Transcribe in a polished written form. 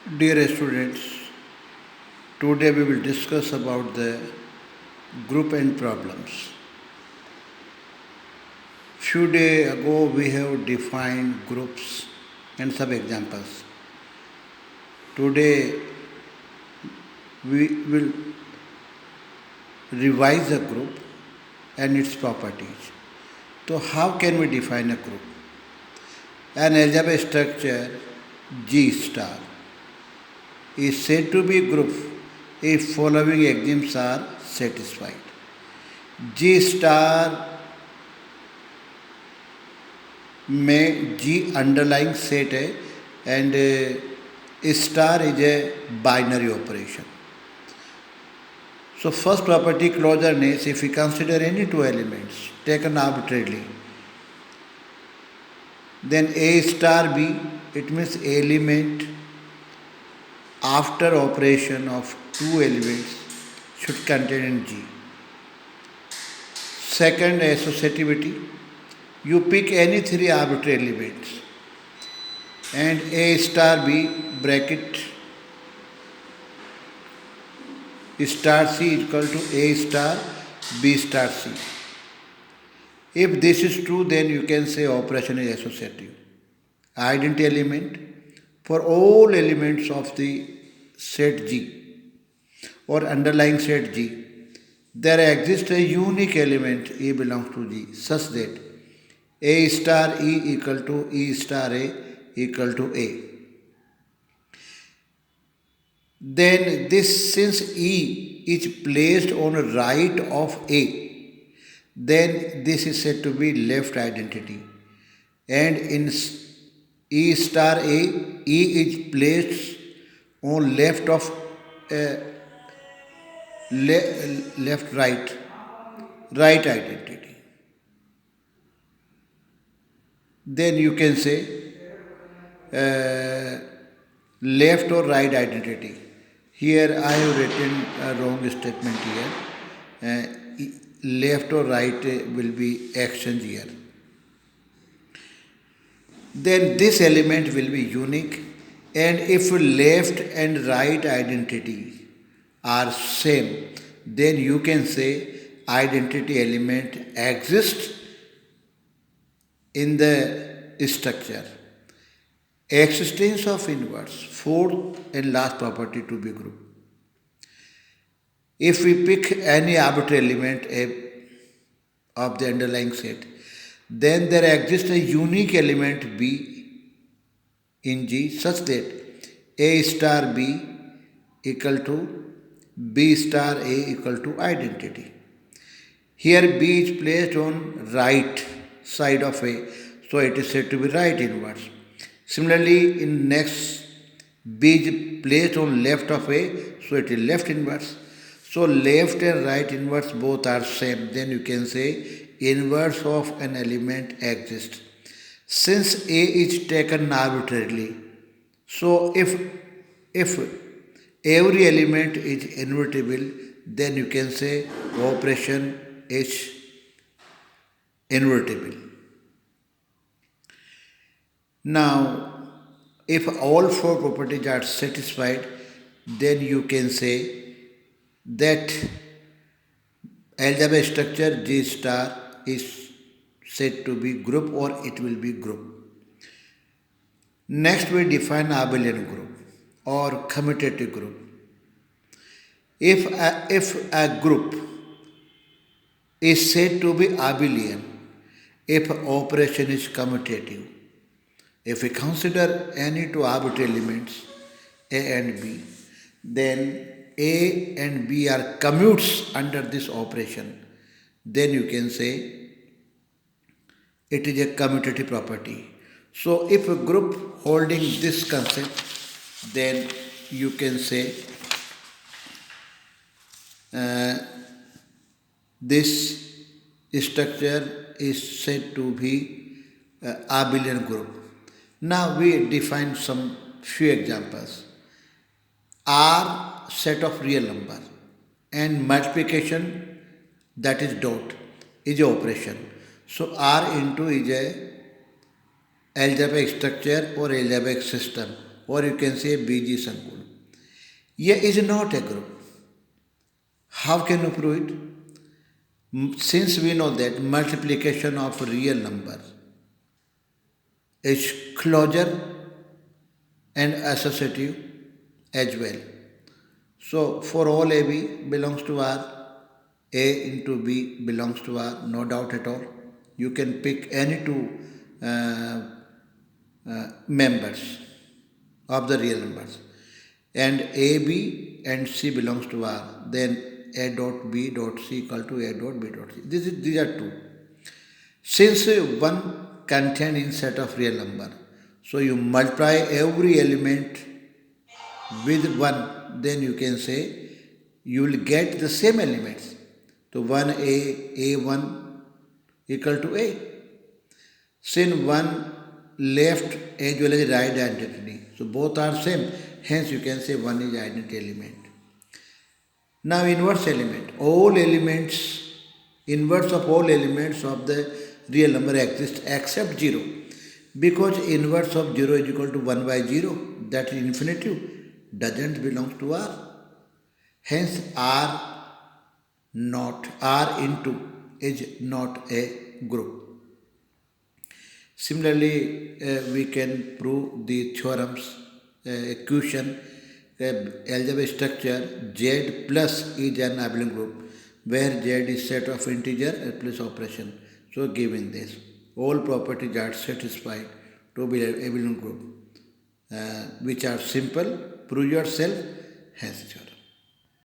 Dear students, today we will discuss about the group and problems. Few days ago we have defined groups and some examples. Today we will revise a group and its properties. So how can we define a group? An algebraic structure G star is said to be group if following axioms are satisfied. G star में G underlying set है and star is a binary operation. So first property closeness, if we consider any two elements taken arbitrarily, then A star B, it means element after operation of two elements should contain in G. Second, associativity. You pick any three arbitrary elements and A star B bracket star C is equal to A star B star C. If this is true, then you can say operation is associative. Identity element for all elements of the set G or underlying set G, there exists a unique element E belongs to G such that A star E equal to E star A equal to A. Then this, since E is placed on right of A, then this is said to be left identity. And in E star A, E is placed on left of left right identity. Then you can say left or right identity. Here I have written a wrong statement here. Left or right will be action here. Then this element will be unique, and if left and right identity are same, then you can say identity element exists in the structure. Existence of inverse, fourth and last property to be group. If we pick any arbitrary element of the underlying set, then there exists a unique element B in G such that A star B equal to B star A equal to identity. Here B is placed on right side of A, so it is said to be right inverse. Similarly, in next, B is placed on left of A, so it is left inverse. So left and right inverse both are same. Then you can say inverse of an element exists. Since A is taken arbitrarily, so if every element is invertible, then you can say operation is invertible. Now, if all four properties are satisfied, then you can say that algebraic structure G star is said to be group or it will be group. Next, we define abelian group or commutative group. If a group is said to be abelian if operation is commutative. If we consider any two arbitrary elements A and B, then A and B are commutes under this operation. Then you can say it is a commutative property. So if a group holding this concept, then you can say this structure is said to be abelian group. Now we define some few examples. R set of real number and multiplication, that is dot, is a operation. So R into is a algebraic structure or algebraic system or you can say BG Sankul. A is not a group. How can you prove it? Since we know that multiplication of real number is closure and associative as well. So for all AB belongs to R, A into B belongs to R, no doubt at all. You can pick any two members of the real numbers. And AB and C belongs to R, then A dot B dot C equal to A dot B dot C. These are two. Since one contains in set of real number, so you multiply every element with 1, then you can say you will get the same elements. So 1A, A1 equal to A. Since 1 left as well as right identity, so both are same, hence you can say 1 is identity element. Now inverse element, all elements, inverse of all elements of the real number exist except 0, because inverse of 0 is equal to 1 by 0, that is infinitive, doesn't belong to R. Hence R into is not a group. Similarly, we can prove the theorems, equation, algebraic structure Z plus is an abelian group, where Z is set of integer plus operation. So given this, all properties are satisfied to be an abelian group, which are simple. Prove yourself, hence theorem.